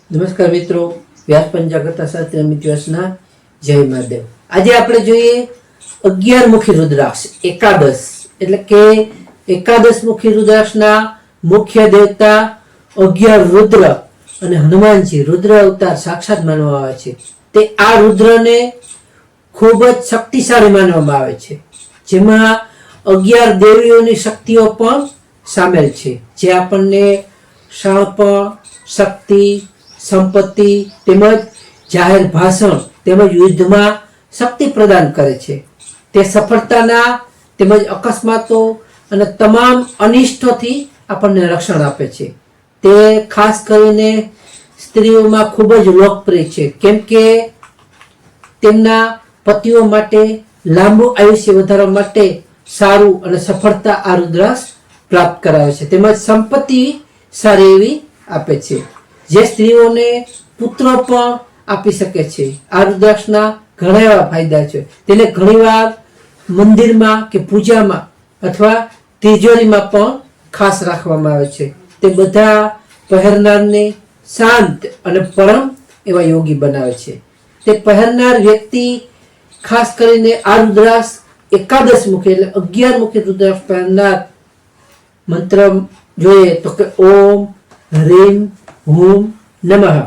નમસ્કાર મિત્રો, વ્યાસ પંચાકર્તા શાસ્ત્રી અમિત વ્યાસના જય મહાદેવ। આજે આપણે જોઈએ 11 મુખી રુદ્રાક્ષ એકાદશ, એટલે કે એકાદશ મુખી રુદ્રાક્ષના મુખ્ય દેવતા 11 રુદ્ર અને હનુમાનજી રુદ્ર અવતાર સાક્ષાત માનવામાં આવે છે। તે આ રુદ્રને ખૂબ જ શક્તિશાળી માનવામાં આવે છે, જેમાં 11 દેવીઓની શક્તિઓ પણ સામેલ છે, જે આપણને શાણપણ, શક્તિ, સંપત્તિ તેમજ જાહેર ભાષણ તેમજ યુદ્ધમાં શક્તિ પ્રદાન કરે છે। તે સફળતાના તેમજ અકસ્માતો અને તમામ અનિષ્ટોથી આપણને રક્ષણ આપે છે। તે ખાસ કરીને સ્ત્રીઓમાં ખૂબ જ લોકપ્રિય છે, કેમ કે તેમના પતિઓ માટે લાંબુ આયુષ્ય વધારવા માટે સારું અને સફળતા આ રુદ્રાક્ષ પ્રાપ્ત કરાવે છે, તેમજ સંપત્તિ સારી એવી આપે છે, જે સ્ત્રીઓને પુત્ર પણ આપી શકે છે। આ રુદ્રાક્ષના ઘણા એવા ફાયદા છે। તેને ઘણીવાર મંદિરમાં કે પૂજામાં અથવા તિજોરીમાં પણ ખાસ રાખવામાં આવે છે। તે બધા પહેરનારને શાંત અને પરમ એવા યોગી બનાવે છે। તે પહેરનાર વ્યક્તિ ખાસ કરીને આ રુદ્રાક્ષ એકાદશ મુખી એટલે 11 મુખી રુદ્રાક્ષ પહેરનાર મંત્ર જોઈએ તો કે ઓમ હ્રીમ હૂમ નમઃ,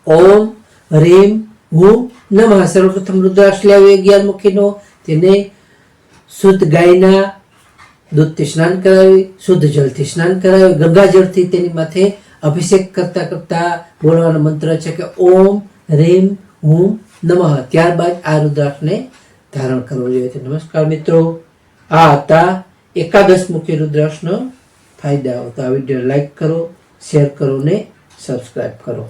ઓમ હ્રીમ હૂમ નમઃ। સર્વપ્રથમ રુદ્રાક્ષ લેવો 11 મુખીનો, તેને શુદ્ધ ગાયના દૂધથી સ્નાન કરાવી, શુદ્ધ જળથી સ્નાન કરાવી, ગંગાજળથી તેની માથે અભિષેક કરતા કરતા બોલવાનો મંત્ર છે કે ઓમ હ્રીમ હૂમ નમઃ। ત્યારબાદ આ રુદ્રાક્ષને ધારણ કરવો જોઈએ। નમસ્કાર મિત્રો, આ હતા એકાદશ મુખી રુદ્રાક્ષનો ફાયદાઓ। તો આ વિડીયો લાઈક કરો, શેર કરો ને સબસ્ક્રાઈબ કરો।